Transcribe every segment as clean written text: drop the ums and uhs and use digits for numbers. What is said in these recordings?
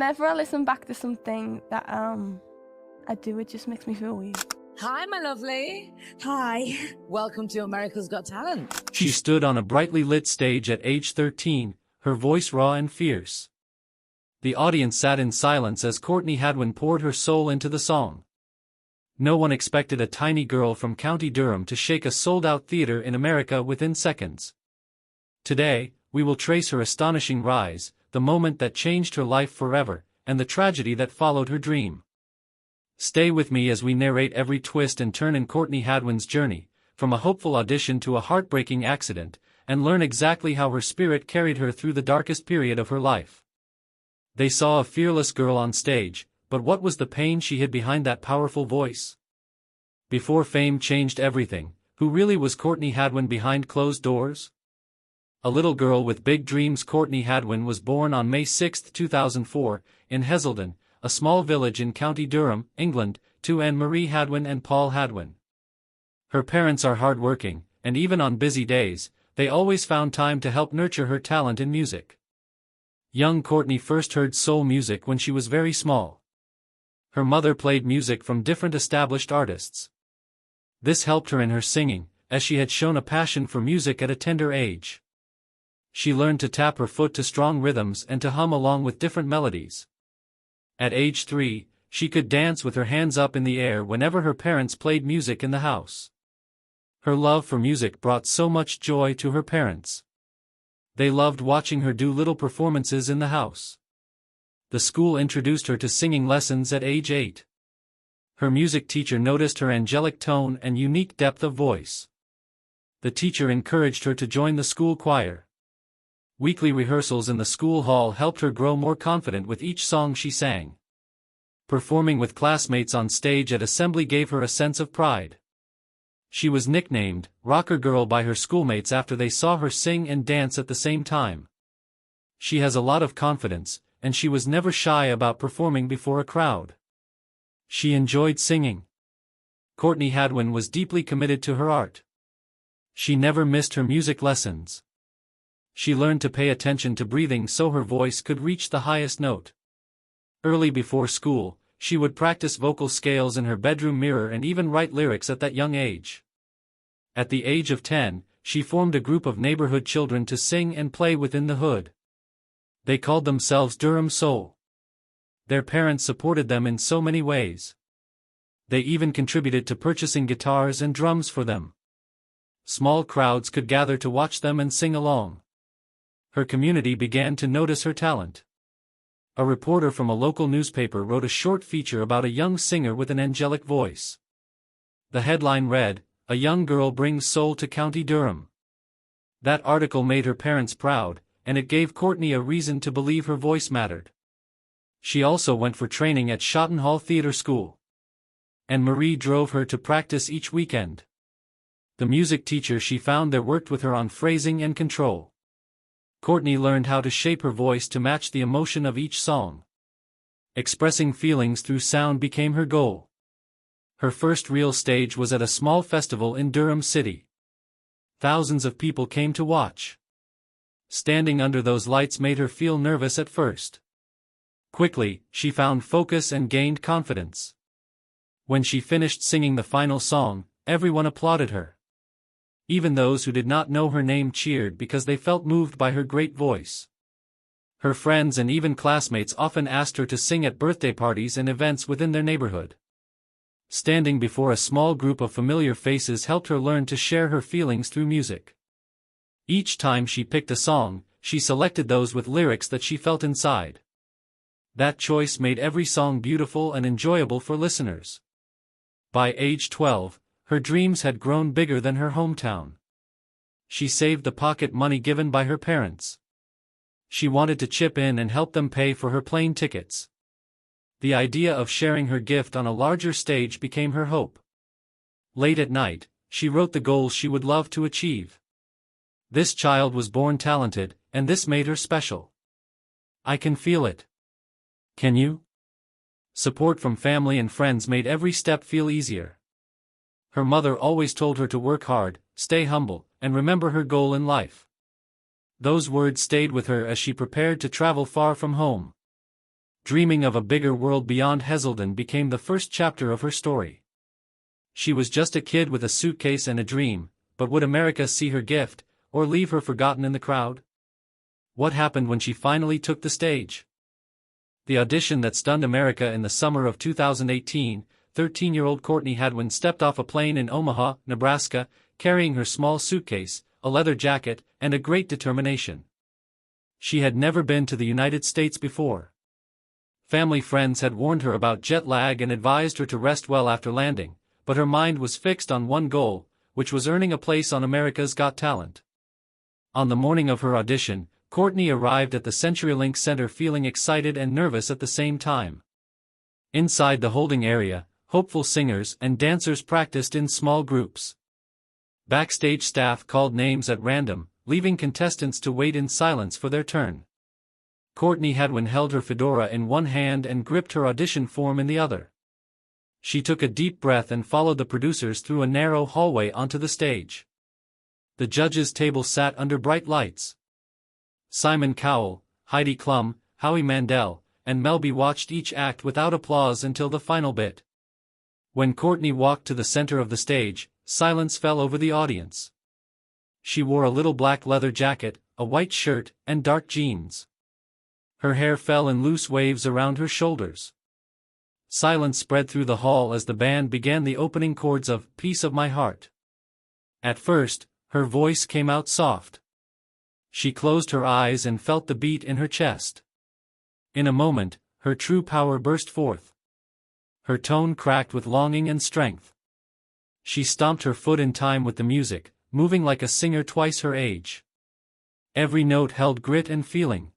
Whenever I listen back to something that I do, it just makes me feel weird. Hi, my lovely. Hi. Welcome to America's Got Talent. She stood on a brightly lit stage at age 13, her voice raw and fierce. The audience sat in silence as Courtney Hadwin poured her soul into the song. No one expected a tiny girl from County Durham to shake a sold-out theater in America within seconds. Today, we will trace her astonishing rise, the moment that changed her life forever, and the tragedy that followed her dream. Stay with me as we narrate every twist and turn in Courtney Hadwin's journey, from a hopeful audition to a heartbreaking accident, and learn exactly how her spirit carried her through the darkest period of her life. They saw a fearless girl on stage, but what was the pain she hid behind that powerful voice? Before fame changed everything, who really was Courtney Hadwin behind closed doors? A little girl with big dreams. Courtney Hadwin was born on May 6, 2004, in Heselden, a small village in County Durham, England, to Anne Marie Hadwin and Paul Hadwin. Her parents are hard-working, and even on busy days, they always found time to help nurture her talent in music. Young Courtney first heard soul music when she was very small. Her mother played music from different established artists. This helped her in her singing, as she had shown a passion for music at a tender age. She learned to tap her foot to strong rhythms and to hum along with different melodies. At age 3, she could dance with her hands up in the air whenever her parents played music in the house. Her love for music brought so much joy to her parents. They loved watching her do little performances in the house. The school introduced her to singing lessons at age 8. Her music teacher noticed her angelic tone and unique depth of voice. The teacher encouraged her to join the school choir. Weekly rehearsals in the school hall helped her grow more confident with each song she sang. Performing with classmates on stage at assembly gave her a sense of pride. She was nicknamed Rocker Girl by her schoolmates after they saw her sing and dance at the same time. She has a lot of confidence, and she was never shy about performing before a crowd. She enjoyed singing. Courtney Hadwin was deeply committed to her art. She never missed her music lessons. She learned to pay attention to breathing so her voice could reach the highest note. Early before school, she would practice vocal scales in her bedroom mirror and even write lyrics at that young age. At the age of 10, she formed a group of neighborhood children to sing and play within the hood. They called themselves Durham Soul. Their parents supported them in so many ways. They even contributed to purchasing guitars and drums for them. Small crowds could gather to watch them and sing along. Her community began to notice her talent. A reporter from a local newspaper wrote a short feature about a young singer with an angelic voice. The headline read, "A young girl brings soul to County Durham." That article made her parents proud, and it gave Courtney a reason to believe her voice mattered. She also went for training at Shotton Hall Theatre School. And Marie drove her to practice each weekend. The music teacher she found there worked with her on phrasing and control. Courtney learned how to shape her voice to match the emotion of each song. Expressing feelings through sound became her goal. Her first real stage was at a small festival in Durham City. Thousands of people came to watch. Standing under those lights made her feel nervous at first. Quickly, she found focus and gained confidence. When she finished singing the final song, everyone applauded her. Even those who did not know her name cheered because they felt moved by her great voice. Her friends and even classmates often asked her to sing at birthday parties and events within their neighborhood. Standing before a small group of familiar faces helped her learn to share her feelings through music. Each time she picked a song, she selected those with lyrics that she felt inside. That choice made every song beautiful and enjoyable for listeners. By age 12, her dreams had grown bigger than her hometown. She saved the pocket money given by her parents. She wanted to chip in and help them pay for her plane tickets. The idea of sharing her gift on a larger stage became her hope. Late at night, she wrote the goals she would love to achieve. This child was born talented, and this made her special. I can feel it. Can you? Support from family and friends made every step feel easier. Her mother always told her to work hard, stay humble, and remember her goal in life. Those words stayed with her as she prepared to travel far from home. Dreaming of a bigger world beyond Heselden became the first chapter of her story. She was just a kid with a suitcase and a dream, but would America see her gift, or leave her forgotten in the crowd? What happened when she finally took the stage? The audition that stunned America in the summer of 2018, 13-year-old Courtney Hadwin stepped off a plane in Omaha, Nebraska, carrying her small suitcase, a leather jacket, and a great determination. She had never been to the United States before. Family friends had warned her about jet lag and advised her to rest well after landing, but her mind was fixed on one goal, which was earning a place on America's Got Talent. On the morning of her audition, Courtney arrived at the CenturyLink Center feeling excited and nervous at the same time. Inside the holding area, hopeful singers and dancers practiced in small groups. Backstage staff called names at random, leaving contestants to wait in silence for their turn. Courtney Hadwin held her fedora in one hand and gripped her audition form in the other. She took a deep breath and followed the producers through a narrow hallway onto the stage. The judges' table sat under bright lights. Simon Cowell, Heidi Klum, Howie Mandel, and Mel B watched each act without applause until the final bit. When Courtney walked to the center of the stage, silence fell over the audience. She wore a little black leather jacket, a white shirt, and dark jeans. Her hair fell in loose waves around her shoulders. Silence spread through the hall as the band began the opening chords of "Piece of My Heart." At first, her voice came out soft. She closed her eyes and felt the beat in her chest. In a moment, her true power burst forth. Her tone cracked with longing and strength. She stomped her foot in time with the music, moving like a singer twice her age. Every note held grit and feeling.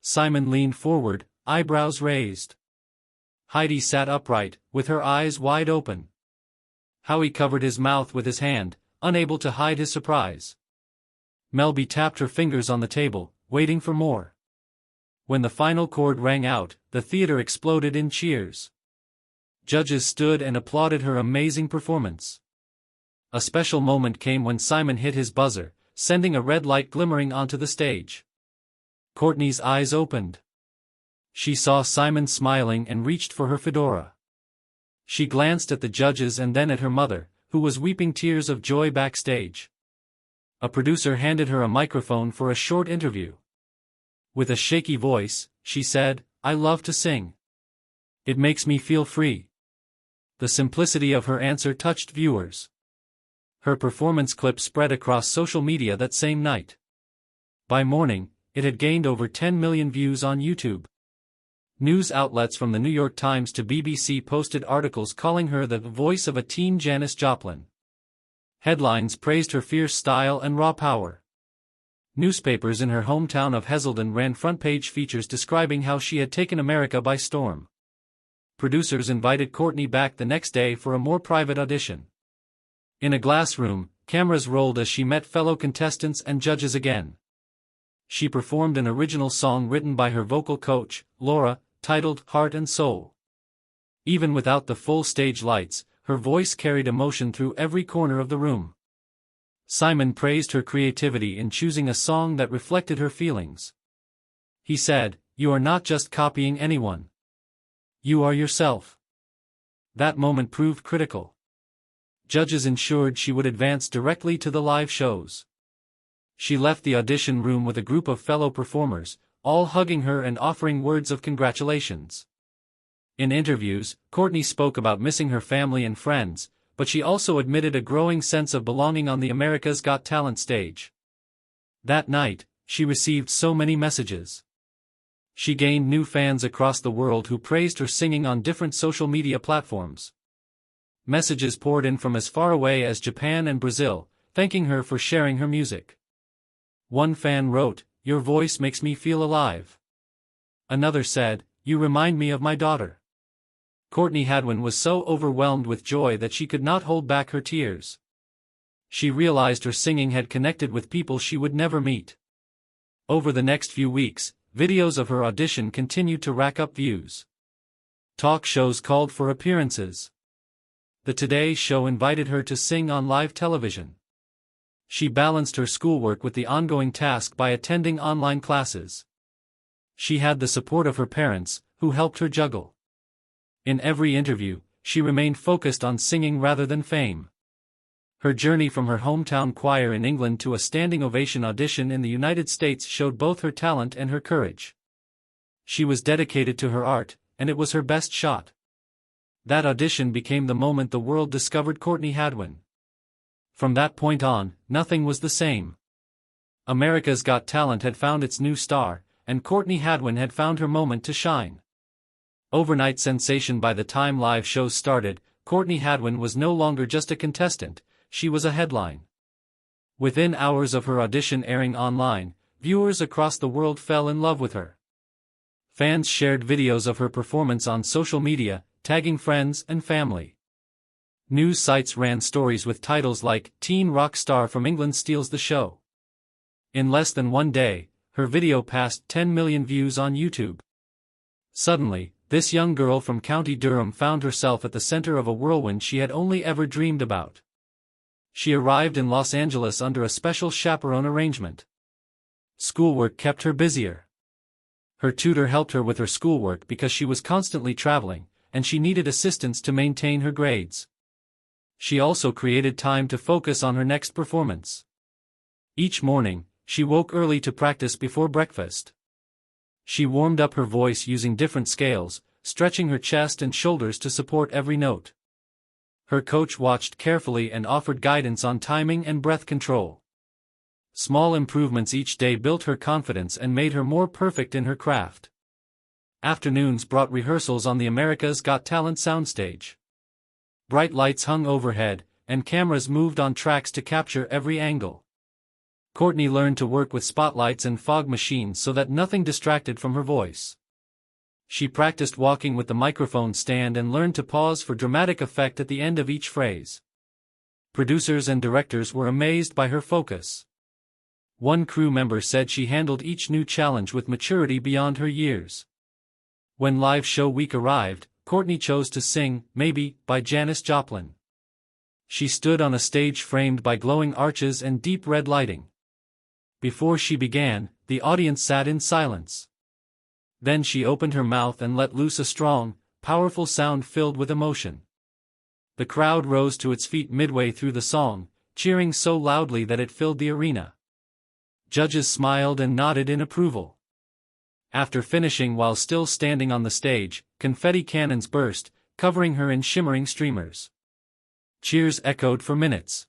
Simon leaned forward, eyebrows raised. Heidi sat upright, with her eyes wide open. Howie covered his mouth with his hand, unable to hide his surprise. Mel B tapped her fingers on the table, waiting for more. When the final chord rang out, the theater exploded in cheers. Judges stood and applauded her amazing performance. A special moment came when Simon hit his buzzer, sending a red light glimmering onto the stage. Courtney's eyes opened. She saw Simon smiling and reached for her fedora. She glanced at the judges and then at her mother, who was weeping tears of joy backstage. A producer handed her a microphone for a short interview. With a shaky voice, she said, "I love to sing. It makes me feel free." The simplicity of her answer touched viewers. Her performance clip spread across social media that same night. By morning, it had gained over 10 million views on YouTube. News outlets from the New York Times to BBC posted articles calling her the voice of a teen Janis Joplin. Headlines praised her fierce style and raw power. Newspapers in her hometown of Heselden ran front-page features describing how she had taken America by storm. Producers invited Courtney back the next day for a more private audition. In a glass room, cameras rolled as she met fellow contestants and judges again. She performed an original song written by her vocal coach, Laura, titled "Heart and Soul." Even without the full stage lights, her voice carried emotion through every corner of the room. Simon praised her creativity in choosing a song that reflected her feelings. He said, "You are not just copying anyone. You are yourself." That moment proved critical. Judges ensured she would advance directly to the live shows. She left the audition room with a group of fellow performers, all hugging her and offering words of congratulations. In interviews, Courtney spoke about missing her family and friends, but she also admitted a growing sense of belonging on the America's Got Talent stage. That night, she received so many messages. She gained new fans across the world who praised her singing on different social media platforms. Messages poured in from as far away as Japan and Brazil, thanking her for sharing her music. One fan wrote, "Your voice makes me feel alive." Another said, "You remind me of my daughter." Courtney Hadwin was so overwhelmed with joy that she could not hold back her tears. She realized her singing had connected with people she would never meet. Over the next few weeks, videos of her audition continued to rack up views. Talk shows called for appearances. The Today Show invited her to sing on live television. She balanced her schoolwork with the ongoing task by attending online classes. She had the support of her parents, who helped her juggle. In every interview, she remained focused on singing rather than fame. Her journey from her hometown choir in England to a standing ovation audition in the United States showed both her talent and her courage. She was dedicated to her art, and it was her best shot. That audition became the moment the world discovered Courtney Hadwin. From that point on, nothing was the same. America's Got Talent had found its new star, and Courtney Hadwin had found her moment to shine. Overnight sensation. By the time live shows started, Courtney Hadwin was no longer just a contestant, she was a headline. Within hours of her audition airing online, viewers across the world fell in love with her. Fans shared videos of her performance on social media, tagging friends and family. News sites ran stories with titles like, "Teen rock star from England steals the show." In less than one day, her video passed 10 million views on YouTube. Suddenly, this young girl from County Durham found herself at the center of a whirlwind she had only ever dreamed about. She arrived in Los Angeles under a special chaperone arrangement. Schoolwork kept her busier. Her tutor helped her with her schoolwork because she was constantly traveling, and she needed assistance to maintain her grades. She also created time to focus on her next performance. Each morning, she woke early to practice before breakfast. She warmed up her voice using different scales, stretching her chest and shoulders to support every note. Her coach watched carefully and offered guidance on timing and breath control. Small improvements each day built her confidence and made her more perfect in her craft. Afternoons brought rehearsals on the America's Got Talent soundstage. Bright lights hung overhead, and cameras moved on tracks to capture every angle. Courtney learned to work with spotlights and fog machines so that nothing distracted from her voice. She practiced walking with the microphone stand and learned to pause for dramatic effect at the end of each phrase. Producers and directors were amazed by her focus. One crew member said she handled each new challenge with maturity beyond her years. When live show week arrived, Courtney chose to sing "Maybe" by Janis Joplin. She stood on a stage framed by glowing arches and deep red lighting. Before she began, the audience sat in silence. Then she opened her mouth and let loose a strong, powerful sound filled with emotion. The crowd rose to its feet midway through the song, cheering so loudly that it filled the arena. Judges smiled and nodded in approval. After finishing while still standing on the stage, confetti cannons burst, covering her in shimmering streamers. Cheers echoed for minutes.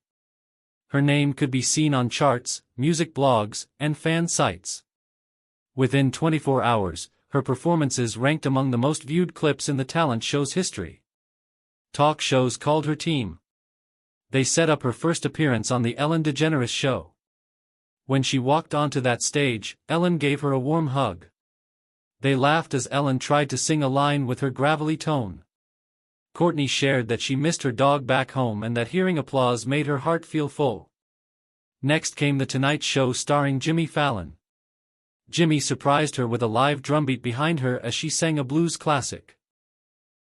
Her name could be seen on charts, music blogs, and fan sites. Within 24 hours, her performances ranked among the most viewed clips in the talent show's history. Talk shows called her team. They set up her first appearance on the Ellen DeGeneres Show. When she walked onto that stage, Ellen gave her a warm hug. They laughed as Ellen tried to sing a line with her gravelly tone. Courtney shared that she missed her dog back home and that hearing applause made her heart feel full. Next came The Tonight Show starring Jimmy Fallon. Jimmy surprised her with a live drumbeat behind her as she sang a blues classic.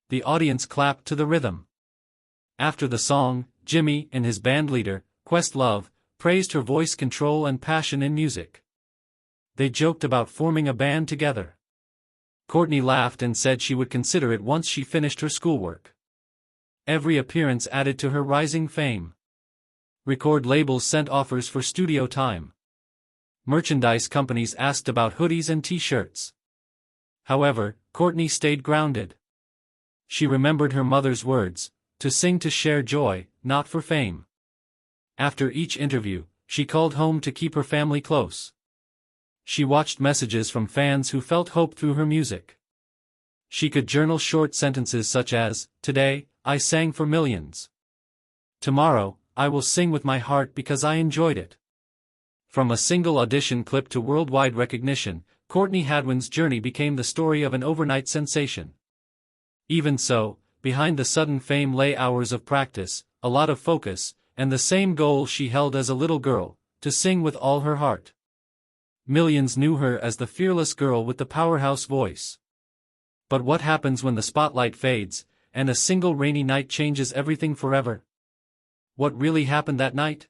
The audience clapped to the rhythm. After the song, Jimmy and his bandleader, Questlove, praised her voice control and passion in music. They joked about forming a band together. Courtney laughed and said she would consider it once she finished her schoolwork. Every appearance added to her rising fame. Record labels sent offers for studio time. Merchandise companies asked about hoodies and t-shirts. However, Courtney stayed grounded. She remembered her mother's words, to sing to share joy, not for fame. After each interview, she called home to keep her family close. She watched messages from fans who felt hope through her music. She could journal short sentences such as, "Today, I sang for millions. Tomorrow, I will sing with my heart because I enjoyed it." From a single audition clip to worldwide recognition, Courtney Hadwin's journey became the story of an overnight sensation. Even so, behind the sudden fame lay hours of practice, a lot of focus, and the same goal she held as a little girl, to sing with all her heart. Millions knew her as the fearless girl with the powerhouse voice. But what happens when the spotlight fades, and a single rainy night changes everything forever? What really happened that night?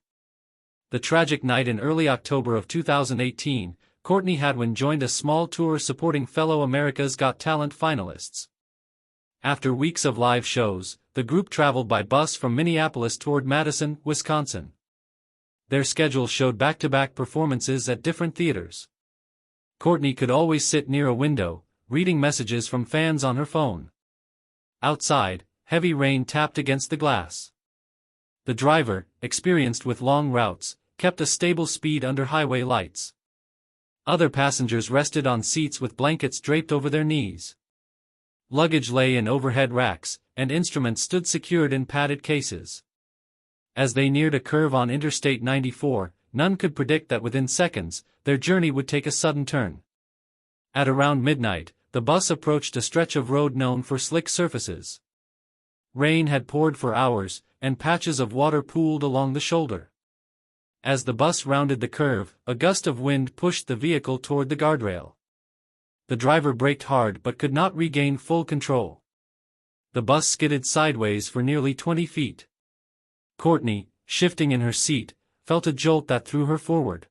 The tragic night in early October of 2018, Courtney Hadwin joined a small tour supporting fellow America's Got Talent finalists. After weeks of live shows, the group traveled by bus from Minneapolis toward Madison, Wisconsin. Their schedule showed back-to-back performances at different theaters. Courtney could always sit near a window, reading messages from fans on her phone. Outside, heavy rain tapped against the glass. The driver, experienced with long routes, kept a stable speed under highway lights. Other passengers rested on seats with blankets draped over their knees. Luggage lay in overhead racks, and instruments stood secured in padded cases. As they neared a curve on Interstate 94, none could predict that within seconds, their journey would take a sudden turn. At around midnight, the bus approached a stretch of road known for slick surfaces. Rain had poured for hours, and patches of water pooled along the shoulder. As the bus rounded the curve, a gust of wind pushed the vehicle toward the guardrail. The driver braked hard but could not regain full control. The bus skidded sideways for nearly 20 feet. Courtney, shifting in her seat, felt a jolt that threw her forward.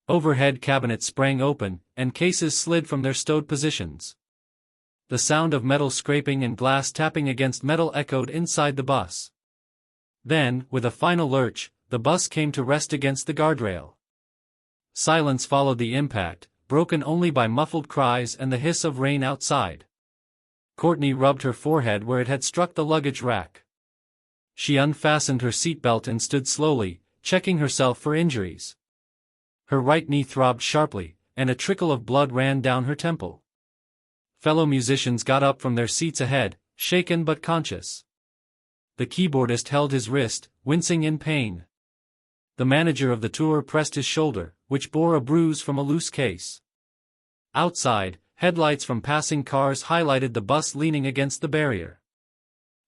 Overhead cabinets sprang open, and cases slid from their stowed positions. The sound of metal scraping and glass tapping against metal echoed inside the bus. Then, with a final lurch, the bus came to rest against the guardrail. Silence followed the impact, broken only by muffled cries and the hiss of rain outside. Courtney rubbed her forehead where it had struck the luggage rack. She unfastened her seatbelt and stood slowly, checking herself for injuries. Her right knee throbbed sharply, and a trickle of blood ran down her temple. Fellow musicians got up from their seats ahead, shaken but conscious. The keyboardist held his wrist, wincing in pain. The manager of the tour pressed his shoulder, which bore a bruise from a loose case. Outside, headlights from passing cars highlighted the bus leaning against the barrier.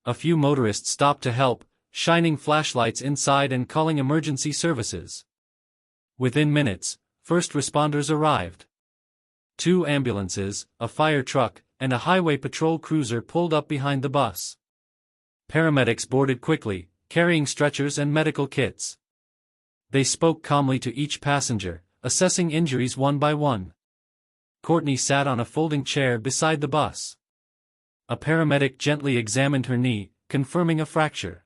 A few motorists stopped to help, shining flashlights inside and calling emergency services. Within minutes, first responders arrived. 2 ambulances, a fire truck, and a highway patrol cruiser pulled up behind the bus. Paramedics boarded quickly, carrying stretchers and medical kits. They spoke calmly to each passenger, assessing injuries one by one. Courtney sat on a folding chair beside the bus. A paramedic gently examined her knee, confirming a fracture.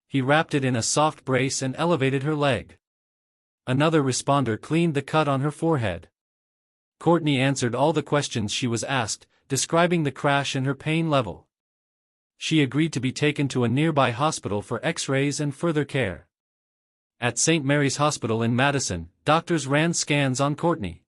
He wrapped it in a soft brace and elevated her leg. Another responder cleaned the cut on her forehead. Courtney answered all the questions she was asked, describing the crash and her pain level. She agreed to be taken to a nearby hospital for X-rays and further care. At St. Mary's Hospital in Madison, doctors ran scans on Courtney.